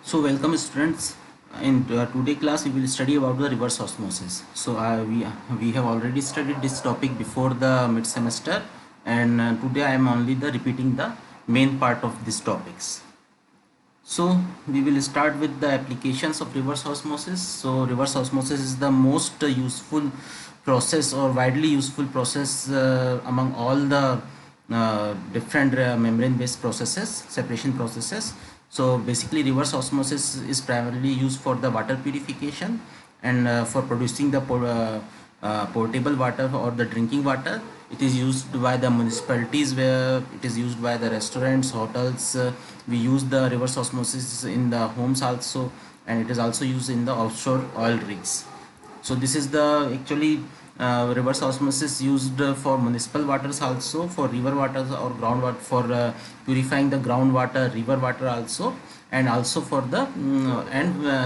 So welcome students. In today class we will study about the reverse osmosis. So we have already studied this topic before the mid semester, and today I am only the repeating the main part of these topics. So we will start with the applications of reverse osmosis. So reverse osmosis is the most useful process or widely useful process among all the different membrane based processes, separation processes. So basically reverse osmosis is primarily used for the water purification and for producing the portable water or the drinking water. It is used by the municipalities, where it is used by the restaurants, hotels. We use the reverse osmosis in the homes also, and it is also used in the offshore oil rigs. So this is the actually reverse osmosis used for municipal waters, also for river waters or groundwater, for purifying the groundwater, river water also, and also for the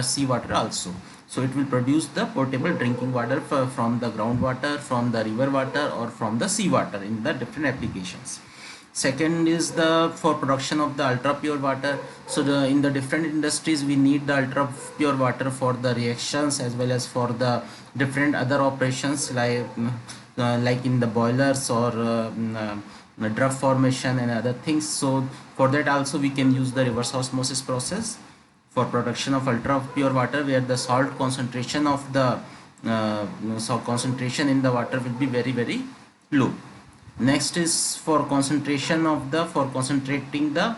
sea water also. So it will produce the portable drinking water from the groundwater, from the river water, or from the sea water in the different applications. Second is the for production of the ultra pure water. So in the different industries we need the ultra pure water for the reactions as well as for the different other operations, like in the boilers or drug formation and other things. So for that also we can use the reverse osmosis process for production of ultra pure water, where the salt concentration of the concentration in the water will be very low. Next is for concentration of the for concentrating the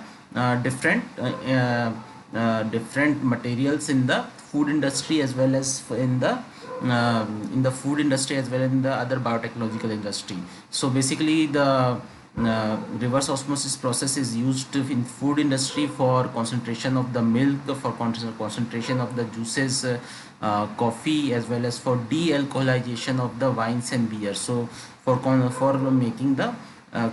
different materials in the food industry, as well as in the food industry, as well as in the other biotechnological industry. So basically the reverse osmosis process is used in food industry for concentration of the milk, for concentration of the juices, coffee, as well as for de-alcoholization of the wines and beer. So for making the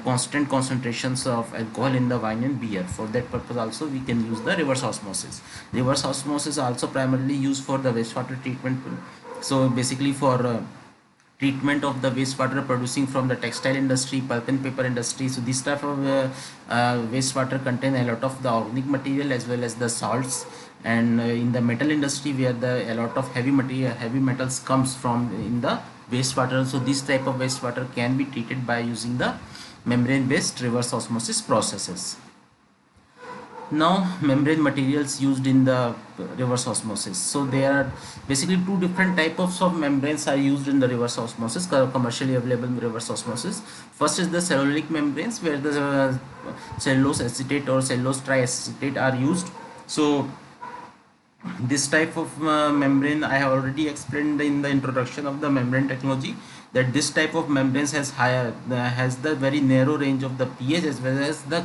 constant concentrations of alcohol in the wine and beer, for that purpose also we can use the reverse osmosis. Reverse osmosis also primarily used for the wastewater treatment. So basically for treatment of the wastewater producing from the textile industry, pulp and paper industry. So this type of wastewater contain a lot of the organic material as well as the salts. And in the metal industry, where a lot of heavy metals comes from in the wastewater, so this type of wastewater can be treated by using the membrane based reverse osmosis processes. Now membrane materials used in the reverse osmosis. So there are basically two different types of membranes are used in the reverse osmosis, commercially available reverse osmosis. First is the cellulosic membranes, where the cellulose acetate or cellulose triacetate are used. So this type of membrane I have already explained in the introduction of the membrane technology, that this type of membranes has the very narrow range of the pH, as well as the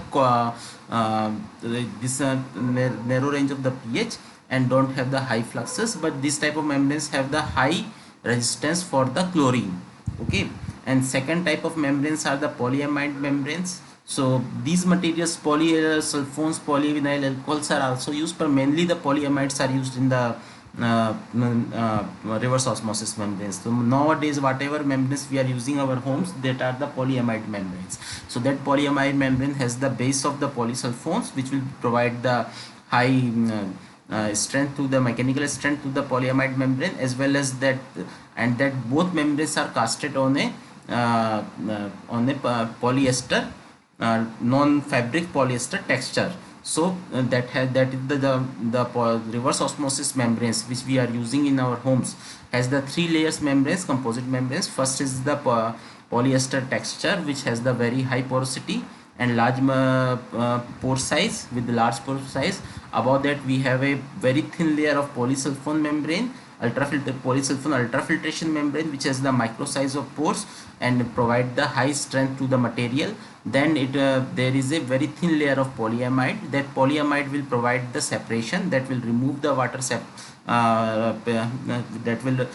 narrow range of the pH, and don't have the high fluxes, but this type of membranes have the high resistance for the chlorine. Okay, and second type of membranes are the polyamide membranes. So these materials, sulfones, polyvinyl alcohols, are also used, but mainly the polyamides are used in the reverse osmosis membranes. So nowadays whatever membranes we are using our homes, that are the polyamide membranes. So that polyamide membrane has the base of the polysulfones, which will provide the high strength to the mechanical strength to the polyamide membrane, as well as that, and that both membranes are casted on a polyester, non-fabric polyester texture. So that is the reverse osmosis membranes which we are using in our homes has the three layers membranes, composite membranes. First is the polyester texture, which has the very high porosity and large pore size, with the large pore size. Above that we have a very thin layer of polysulfone membrane, polysulfone ultrafiltration membrane, which has the micro size of pores and provide the high strength to the material. Then there is a very thin layer of polyamide. That polyamide will provide the separation, that will remove the water that will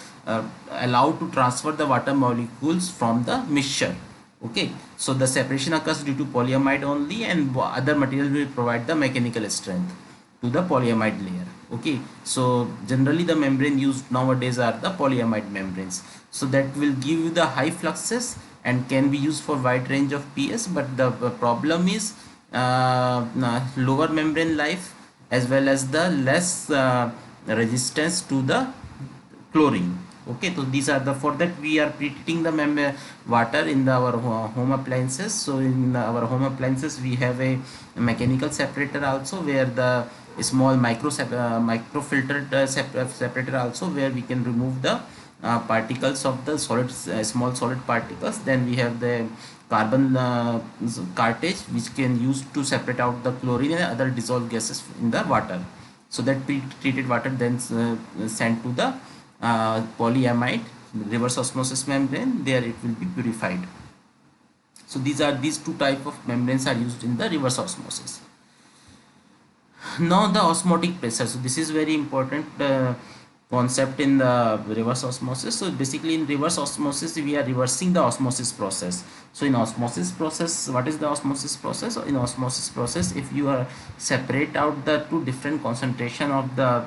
allow to transfer the water molecules from the mixture. Okay, so the separation occurs due to polyamide only, and other material will provide the mechanical strength to the polyamide layer. Okay, so generally the membrane used nowadays are the polyamide membranes. So that will give you the high fluxes and can be used for wide range of pH, but the problem is lower membrane life as well as the less resistance to the chlorine. Okay, so these are the, for that we are preheating the water in our home appliances. So in our home appliances we have a mechanical separator also, where the small micro filtered separator also, where we can remove the particles of the solid small solid particles. Then we have the carbon cartridge, which can use to separate out the chlorine and other dissolved gases in the water. So that pre-treated water then sent to the polyamide reverse osmosis membrane. There it will be purified. So these two type of membranes are used in the reverse osmosis. Now the osmotic pressure. So this is very important concept in the reverse osmosis. So basically in reverse osmosis we are reversing the osmosis process. So in osmosis process, what is the osmosis process? So in osmosis process, if you are separate out the two different concentration of the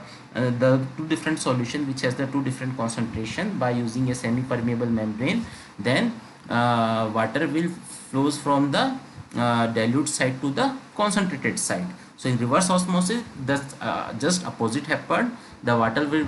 two different solution which has the two different concentration by using a semi permeable membrane, then water will flows from the dilute side to the concentrated side. So in reverse osmosis, the just opposite happened. The water will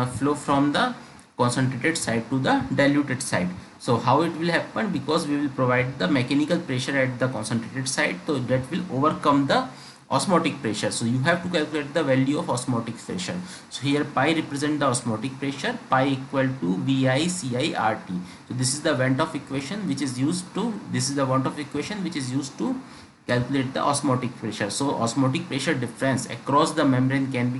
flow from the concentrated side to the diluted side. So how it will happen? Because we will provide the mechanical pressure at the concentrated side, so that will overcome the osmotic pressure. So you have to calculate the value of osmotic pressure. So here pi represent the osmotic pressure, pi equal to vi ci rt. So this is the Van 't Hoff equation which is used to, this is the Van 't Hoff equation which is used to calculate the osmotic pressure. So osmotic pressure difference across the membrane can be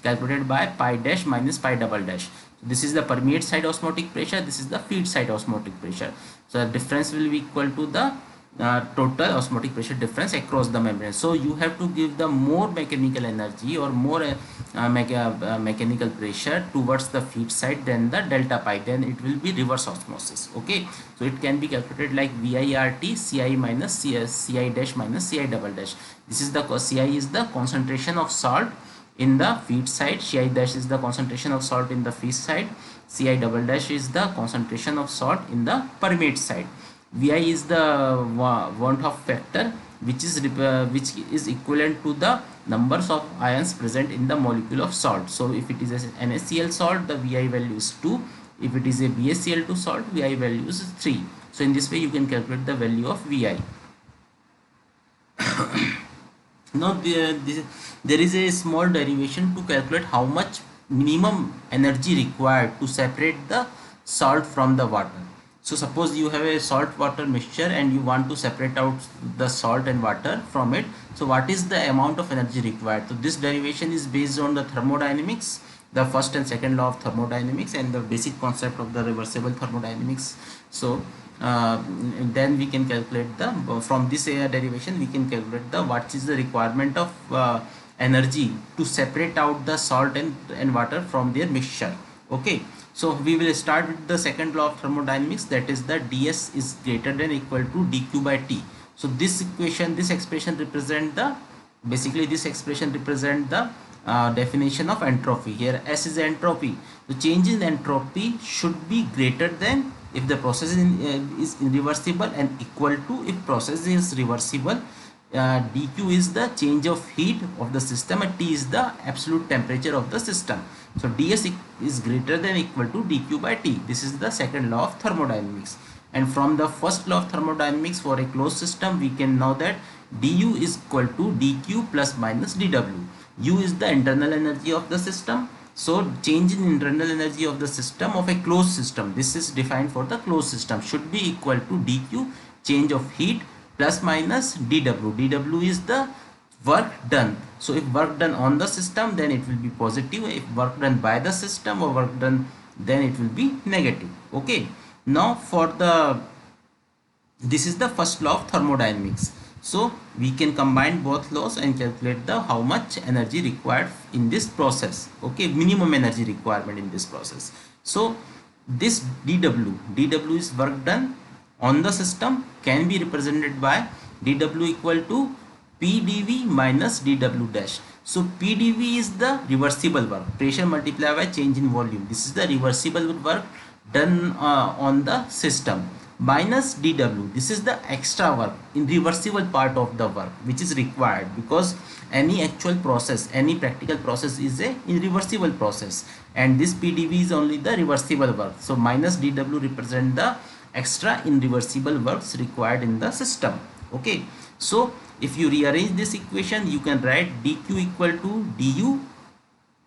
calculated by pi dash minus pi double dash. This is the permeate side osmotic pressure, this is the feed side osmotic pressure. So the difference will be equal to the total osmotic pressure difference across the membrane. So you have to give the more mechanical energy or more mechanical pressure towards the feed side than the delta pi, then it will be reverse osmosis. Okay, so it can be calculated like VIRT ci minus ci dash minus ci double dash. This is the ci is the concentration of salt in the feed side, ci dash is the concentration of salt in the feed side, ci double dash is the concentration of salt in the permeate side. Vi is the Van 't Hoff factor, which is equivalent to the numbers of ions present in the molecule of salt. So if it is an NaCl salt, the Vi value is 2. If it is a BaCl2 salt, Vi value is 3. So in this way you can calculate the value of Vi. Now there is a small derivation to calculate how much minimum energy required to separate the salt from the water. So suppose you have a salt water mixture and you want to separate out the salt and water from it. So what is the amount of energy required? So this derivation is based on the thermodynamics, the first and second law of thermodynamics, and the basic concept of the reversible thermodynamics. So then we can calculate the, from this derivation we can calculate the what is the requirement of energy to separate out the salt and water from their mixture. Okay, so we will start with the second law of thermodynamics, that is the ds is greater than equal to dq by t. So this equation, this expression represent the, basically this expression represent the definition of entropy. Here S is entropy. The change in entropy should be greater than if the process is irreversible and equal to if process is reversible. dq is the change of heat of the system and T is the absolute temperature of the system. So ds is greater than equal to dq by T. This is the second law of thermodynamics. And from the first law of thermodynamics, for a closed system we can know that du is equal to dq plus minus dw. U is the internal energy of the system. So change in internal energy of the system of a closed system, this is defined for the closed system, should be equal to dq change of heat plus minus dw. dw is the work done. So if work done on the system, then it will be positive. If work done by the system or work done, then it will be negative. Okay, now for the, this is the first law of thermodynamics. So we can combine both laws and calculate the how much energy required in this process. Okay, minimum energy requirement in this process. So this dw is work done on the system, can be represented by dw equal to pdv minus dw dash. So pdv is the reversible work, pressure multiplied by change in volume. This is the reversible work done on the system. minus dw. This is the extra work, irreversible part of the work which is required, because any actual process, any practical process is a irreversible process, and this pdv is only the reversible work. So minus dw represent the extra irreversible works required in the system. Okay, so if you rearrange this equation, you can write dq equal to du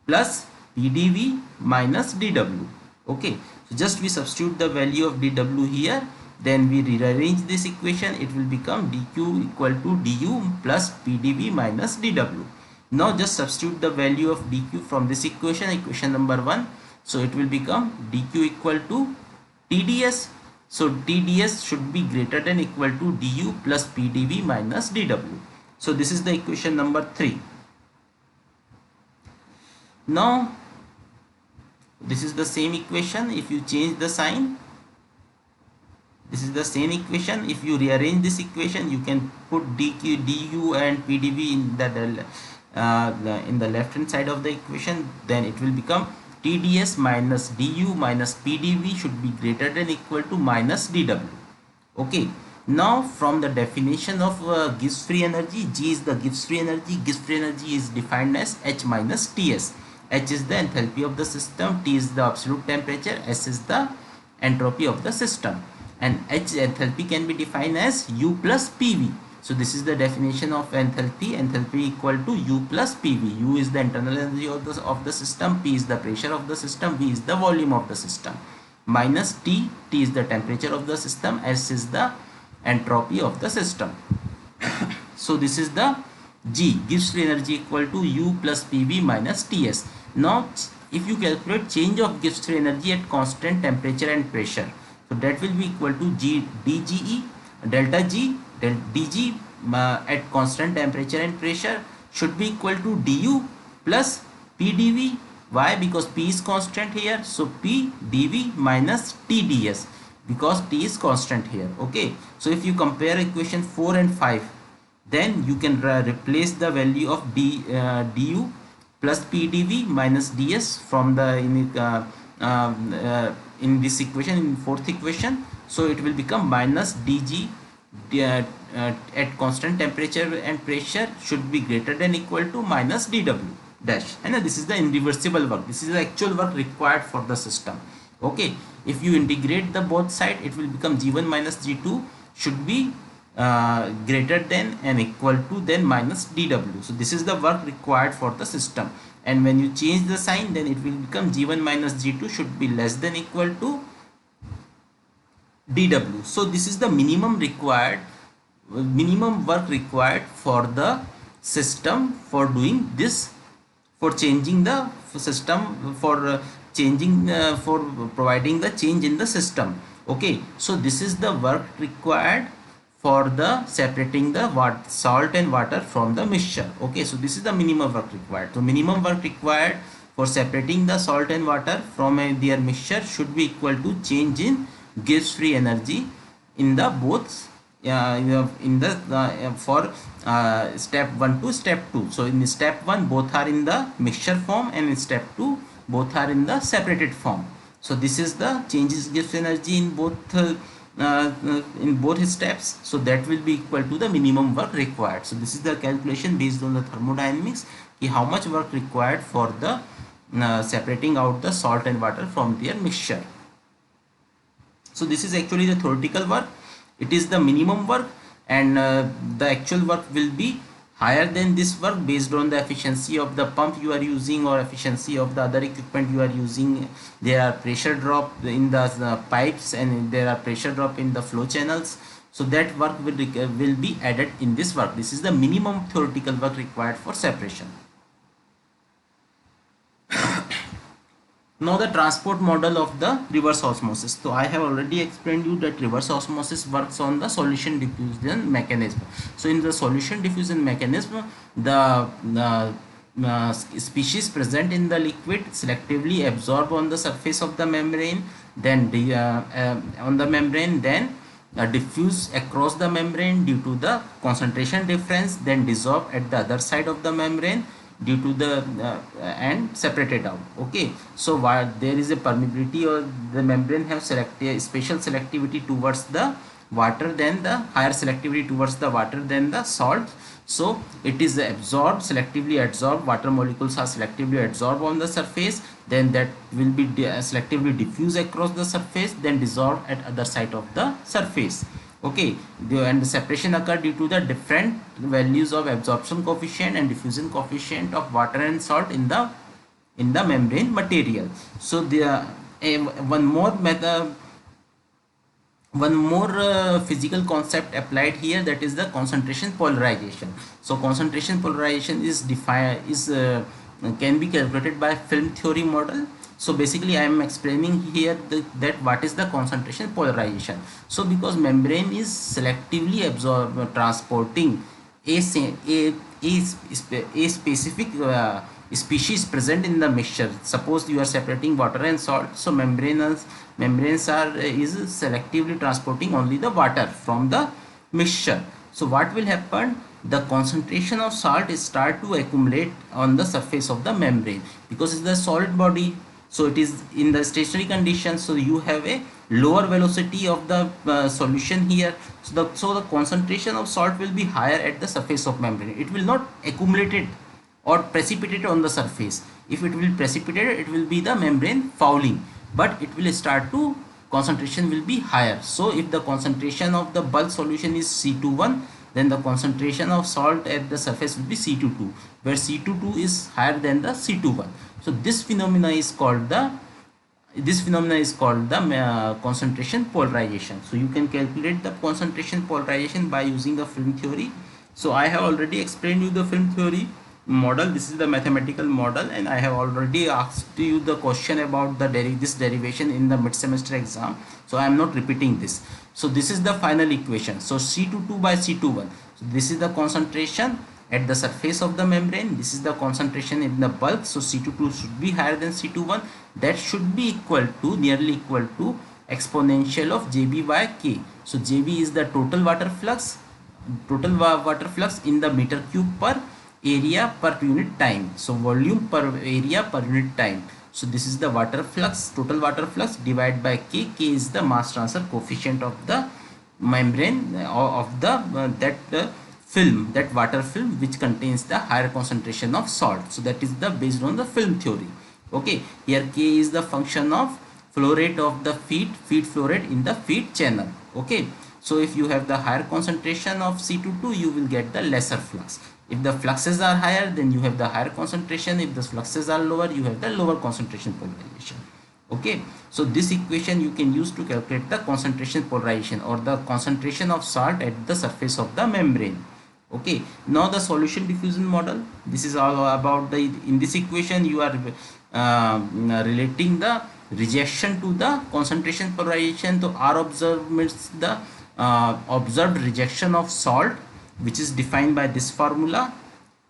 plus pdv minus dw. Okay, so just we substitute the value of dw here, then we rearrange this equation. It will become dq equal to du plus pdv minus dw. Now just substitute the value of dq from this equation, equation number 1. So it will become dq equal to tds. So tds should be greater than equal to du plus pdv minus dw. So this is the equation number 3. Now this is the same equation. If you change the sign, this is the same equation. If you rearrange this equation, you can put dq, du and pdv in the left hand side of the equation. Then it will become tds minus du minus pdv should be greater than equal to minus dw. Okay, now from the definition of Gibbs free energy, G is the Gibbs free energy. Gibbs free energy is defined as H minus Ts. H is the enthalpy of the system, T is the absolute temperature, S is the entropy of the system, and H enthalpy can be defined as U plus PV. So this is the definition of enthalpy. Enthalpy equal to U plus PV. U is the internal energy of the system, P is the pressure of the system, V is the volume of the system, minus T, T is the temperature of the system, S is the entropy of the system. So this is the G, Gibbs free energy equal to U plus PV minus Ts. Now if you calculate change of Gibbs free energy at constant temperature and pressure, so that will be equal to G dGe, delta G del dG at constant temperature and pressure should be equal to du plus pdv. Why? Because P is constant here, so P dV minus TdS, because T is constant here. Okay, so if you compare equation 4 and 5, then you can replace the value of du plus pdv minus ds from the in this equation, in fourth equation. So it will become minus dg at constant temperature and pressure should be greater than equal to minus dw dash, and this is the irreversible work. This is the actual work required for the system. Okay, if you integrate the both side, it will become g1 minus g2 should be greater than and equal to then minus dw. So this is the work required for the system, and when you change the sign, then it will become g1 minus g2 should be less than equal to dw. So this is the minimum work required for the system for doing this, for changing the system, for for providing the change in the system. Okay, so this is the work required for the separating the salt and water from the mixture. Okay, so this is the minimum work required. So minimum work required for separating the salt and water from their mixture should be equal to change in Gibbs free energy in the both for step 1 to step 2. So in step 1 both are in the mixture form, and in step 2 both are in the separated form. So this is the changes Gibbs energy in both steps. So that will be equal to the minimum work required. So this is the calculation based on the thermodynamics, how much work required for the separating out the salt and water from their mixture. So this is actually the theoretical work. It is the minimum work, and the actual work will be higher than this work based on the efficiency of the pump you are using or efficiency of the other equipment you are using. There are pressure drop in the pipes, and there are pressure drop in the flow channels. So that work will be added in this work. This is the minimum theoretical work required for separation. Now the transport model of the reverse osmosis. So I have already explained you that reverse osmosis works on the solution diffusion mechanism. So in the solution diffusion mechanism, the species present in the liquid selectively absorb on the surface of the membrane, then on the membrane, then diffuse across the membrane due to the concentration difference, then dissolve at the other side of the membrane due to the and separated out. Okay, so while there is a permeability, or the membrane have special selectivity towards the water than the higher selectivity towards the water than the salt. So it is absorbed, selectively absorbed, water molecules are selectively absorbed on the surface, then that will be selectively diffuse across the surface, then dissolve at other side of the surface. Okay, and the separation occur due to the different values of absorption coefficient and diffusion coefficient of water and salt in the membrane material. So there one more method, one more physical concept applied here, that is the concentration polarization. So concentration polarization is defined, can be calculated by film theory model. So basically I am explaining here that what is the concentration polarization. So because membrane is selectively transporting a, a specific species present in the mixture. Suppose you are separating water and salt, so membranes are is selectively transporting only the water from the mixture. So what will happen, the concentration of salt is start to accumulate on the surface of the membrane, because it's the solid body, so it is in the stationary condition, so you have a lower velocity of the solution here. So the concentration of salt will be higher at the surface of membrane. It will not accumulate it or precipitate on the surface. If it will precipitate, it will be the membrane fouling, but it will start to, concentration will be higher. So if the concentration of the bulk solution is C21, then the concentration of salt at the surface will be C22, where C22 is higher than the C21. So this phenomena is called the concentration polarization. So you can calculate the concentration polarization by using the film theory. So I have already explained you the film theory model. This is the mathematical model, and I have already asked you the question about the this derivation in the mid semester exam, so I am not repeating this. So this is the final equation. So C22 by C21, so this is the concentration at the surface of the membrane, this is the concentration in the bulk. So C22 should be higher than C21. That should be equal to, nearly equal to, exponential of JB by K. So JB is the total water flux in the meter cube per area per unit time. So volume per area per unit time. So this is the water flux, total water flux, divided by K. K is the mass transfer coefficient of the membrane of the film, that water film which contains the higher concentration of salt. So that is the based on the film theory. Okay, here K is the function of flow rate of the feed flow rate in the feed channel. Okay, so if you have the higher concentration of C22, you will get the lesser flux. If the fluxes are higher, then you have the higher concentration. If the fluxes are lower, you have the lower concentration polarization. Okay, so this equation you can use to calculate the concentration polarization, or the concentration of salt at the surface of the membrane. Okay, now the solution diffusion model. This is all about the, in this equation you are relating the rejection to the concentration polarization. So R observed means the observed rejection of salt, which is defined by this formula.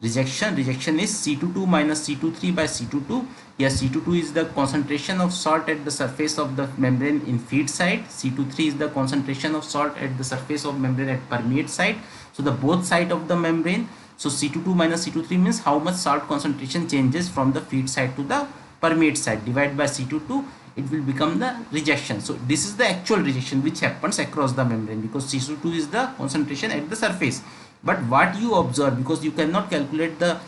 Rejection is C22 minus C23 by C22. Here C22 is the concentration of salt at the surface of the membrane in feed side. C23 is the concentration of salt at the surface of membrane at permeate side. So the both side of the membrane. So C22 minus C23 means how much salt concentration changes from the feed side to the permeate side, divided by C22, it will become the rejection. So this is the actual rejection which happens across the membrane, because C22 is the concentration at the surface. But what you observe, because you cannot calculate the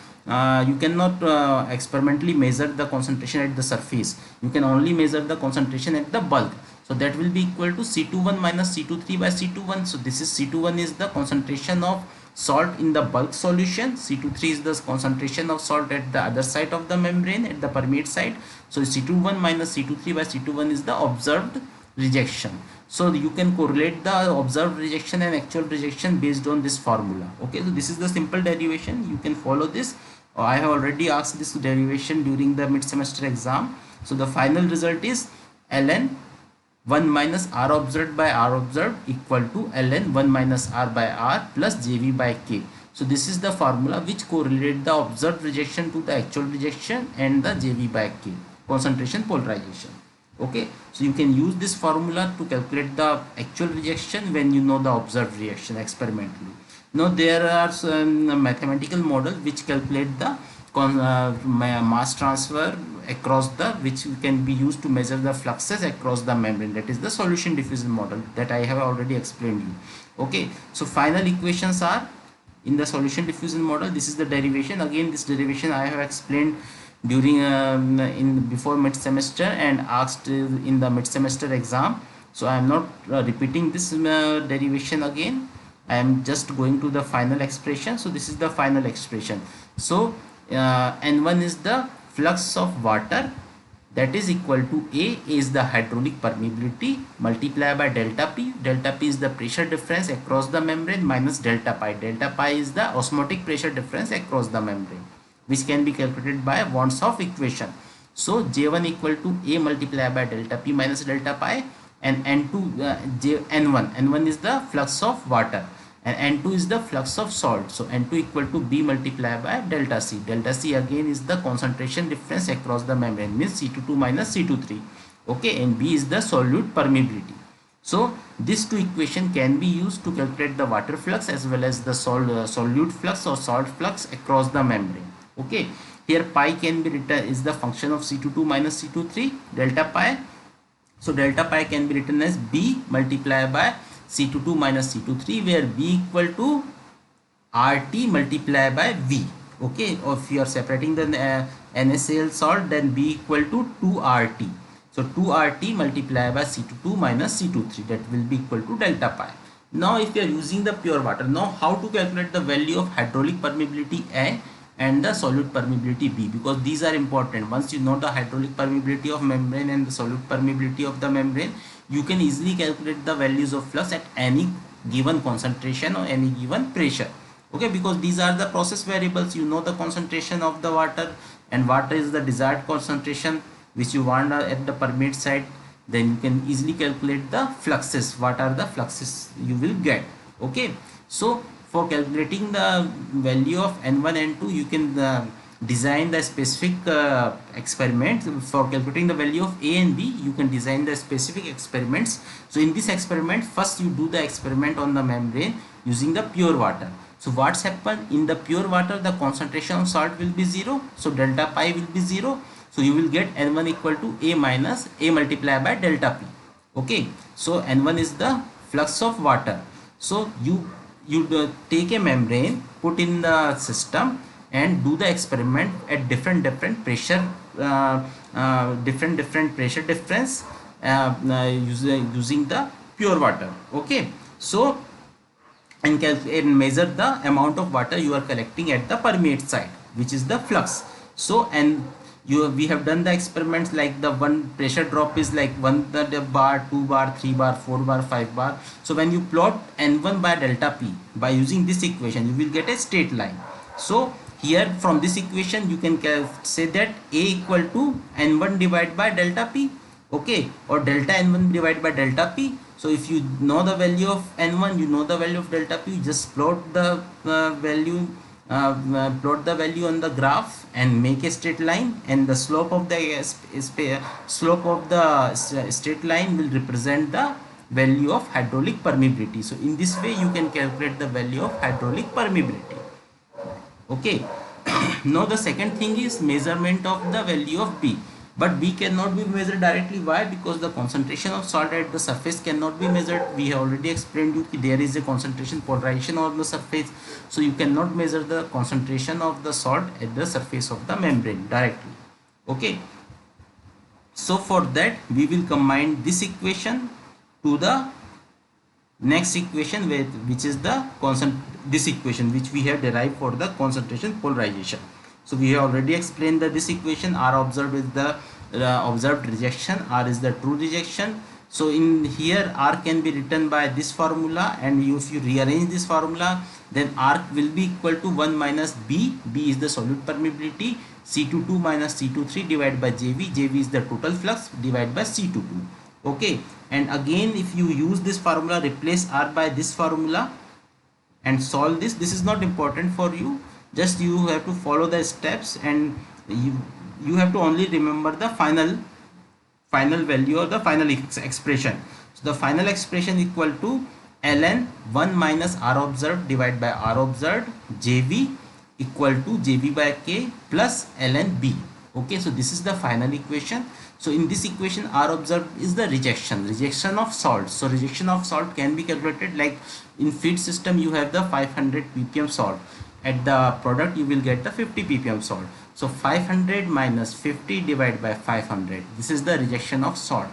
experimentally measure the concentration at the surface, you can only measure the concentration at the bulk. So that will be equal to C21 minus C23 by C21. So this is C21 is the concentration of salt in the bulk solution, C23 is the concentration of salt at the other side of the membrane at the permeate side. So C21 minus C23 by C21 is the observed rejection. So you can correlate the observed rejection and actual rejection based on this formula. Okay, so this is the simple derivation, you can follow this. I have already asked this derivation during the mid semester exam. So the final result is ln 1 minus R observed by R observed equal to ln 1 minus R by R plus JV by K. So this is the formula which correlate the observed rejection to the actual rejection and the JV by K, concentration polarization. Okay, so you can use this formula to calculate the actual rejection when you know the observed reaction experimentally. Now there are some mathematical model which calculate the mass transfer across the, which can be used to measure the fluxes across the membrane. That is the solution diffusion model that I have already explained you. Okay, so final equations are in the solution diffusion model. This is the derivation. Again, this derivation I have explained during in before mid semester and asked in the mid semester exam. So I am not repeating this derivation again. I am just going to the final expression. So this is the final expression. So N1 is the flux of water, that is equal to A is the hydraulic permeability multiplied by delta P. Delta P is the pressure difference across the membrane minus delta pi. Delta pi is the osmotic pressure difference across the membrane, which can be calculated by Wand's equation. So J1 equal to A multiplied by delta P minus delta pi, and N2 N1 is the flux of water, and N2 is the flux of salt. So N2 equal to B multiplied by delta C. Delta C again is the concentration difference across the membrane, means C22 minus C23. Okay, and B is the solute permeability. So these two equation can be used to calculate the water flux as well as the solute flux or salt flux across the membrane. Okay, here pi can be written is the function of C22 minus C23 delta pi. So delta pi can be written as B multiplied by C22 minus C23, where B equal to RT multiplied by V. Okay, or if you are separating the NaCl salt, then B equal to 2RT. So 2RT multiplied by C22 minus C23, that will be equal to delta pi. Now if you are using the pure water, now how to calculate the value of hydraulic permeability A and the solute permeability B, because these are important. Once you know the hydraulic permeability of membrane and the solute permeability of the membrane, you can easily calculate the values of flux at any given concentration or any given pressure. Okay, because these are the process variables. You know the concentration of the water, and water is the desired concentration which you want at the permeate site. Then you can easily calculate the fluxes. What are the fluxes you will get? Okay, so for calculating the value of N1 and N2, you can design the specific experiment. For calculating the value of A and B, you can design the specific experiments. So in this experiment, first you do the experiment on the membrane using the pure water. So what's happened in the pure water, the concentration of salt will be 0, so delta pi will be 0. So you will get N1 equal to A minus A multiplied by delta P. Okay, so N1 is the flux of water. So you take a membrane, put in the system, and do the experiment at different pressure, different pressure difference using the pure water. Okay, so and measure the amount of water you are collecting at the permeate site, which is the flux. So we have done the experiments, like the one pressure drop is like 1 bar, 2 bar, 3 bar, 4 bar, 5 bar. So when you plot N1 by delta P by using this equation, you will get a straight line. So here from this equation you can say that A equal to N1 divided by delta P. Okay, or delta N1 divided by delta P. So if you know the value of N1, you know the value of delta P, you just plot the value on the graph and make a straight line, and the slope of the straight line will represent the value of hydraulic permeability. So in this way you can calculate the value of hydraulic permeability. Okay, now the second thing is measurement of the value of B. But B cannot be measured directly. Why? Because the concentration of salt at the surface cannot be measured. We have already explained you that there is a concentration polarization on the surface. So you cannot measure the concentration of the salt at the surface of the membrane directly. Okay. So for that we will combine this equation to the next equation, which is this equation which we have derived for the concentration polarization. So we have already explained that this equation R observed is the observed rejection, R is the true rejection. So in here R can be written by this formula, and if you rearrange this formula, then R will be equal to 1 minus B. B is the solute permeability, C22 minus C23 divided by JV. JV is the total flux divided by C22. Okay, and again if you use this formula, replace R by this formula and solve this. This is not important for you. Just you have to follow the steps, and you have to only remember the final value or the final expression. So the final expression equal to ln 1 minus R observed divided by R observed JV equal to JV by K plus ln B. Okay, so this is the final equation. So in this equation, R observed is the rejection of salt. So rejection of salt can be calculated like in feed system you have the 500 ppm salt. At the product you will get the 50 ppm salt. So 500 minus 50 divided by 500. This is the rejection of salt.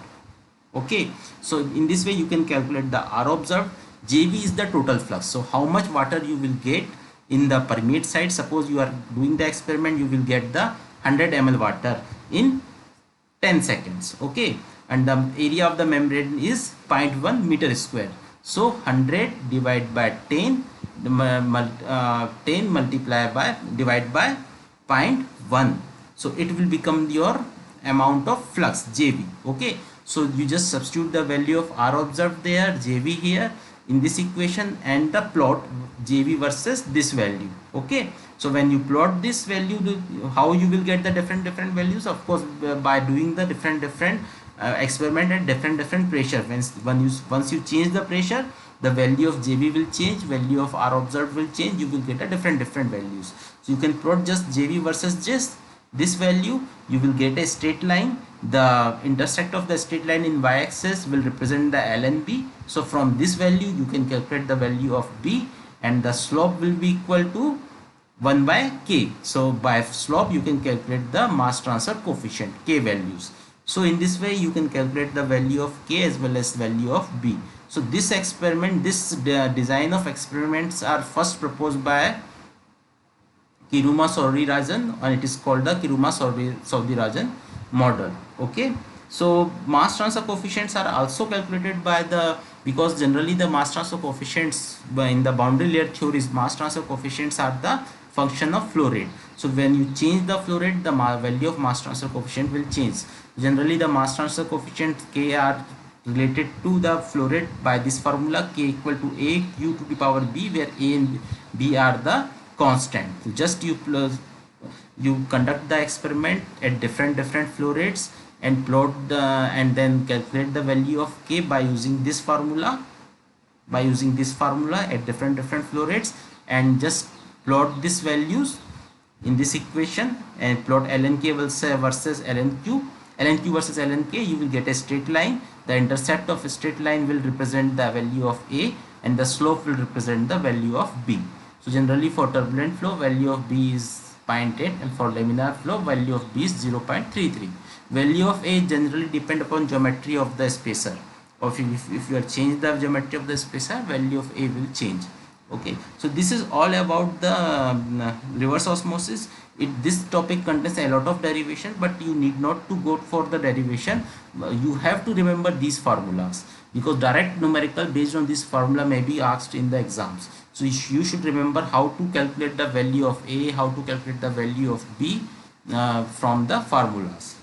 Okay, so in this way you can calculate the R observed. JV is the total flux. So how much water you will get in the permeate side. Suppose you are doing the experiment, you will get the 100 ml water in 10 seconds. Okay, and the area of the membrane is 0.1 meter square. So 100 divided by 10 10 multiplied by divide by 0.1. So it will become your amount of flux JV. Okay, so you just substitute the value of R observed there, JV here in this equation, and the plot JV versus this value. Okay, so when you plot this value, how you will get the different values? Of course, by doing the different experiment at different pressure. Once you change the pressure, the value of JV will change, value of R observed will change. You will get a different values. So you can plot just JV versus just this value. You will get a straight line. The intersect of the straight line in y-axis will represent the ln B. So from this value you can calculate the value of B, and the slope will be equal to 1 by K. So by slope you can calculate the mass transfer coefficient K values. So in this way you can calculate the value of K as well as value of B. So this experiment, this design of experiments are first proposed by Kiruma Saurirajan, and it is called the Kiruma Saurirajan model. Okay, so mass transfer coefficients are also calculated by the, because generally the mass transfer coefficients in the boundary layer theories, mass transfer coefficients are the function of flow rate. So when you change the flow rate, the value of mass transfer coefficient will change. Generally the mass transfer coefficient K are related to the flow rate by this formula, K equal to A Q to the power B, where A and B are the constant. So just you conduct the experiment at different flow rates and plot the, and then calculate the value of K by using this formula, at different flow rates, and just plot these values in this equation and plot ln K versus ln Q versus ln K. You will get a straight line. The intercept of a straight line will represent the value of A, and the slope will represent the value of B. So generally for turbulent flow, value of B is 0.8, and for laminar flow, value of B is 0.33. Value of A generally depend upon geometry of the spacer. Or if you are change the geometry of the spacer, value of A will change. Okay, so this is all about the reverse osmosis. This topic contains a lot of derivation, but you need not to go for the derivation. You have to remember these formulas, because direct numerical based on this formula may be asked in the exams. So you should remember how to calculate the value of A, how to calculate the value of B from the formulas.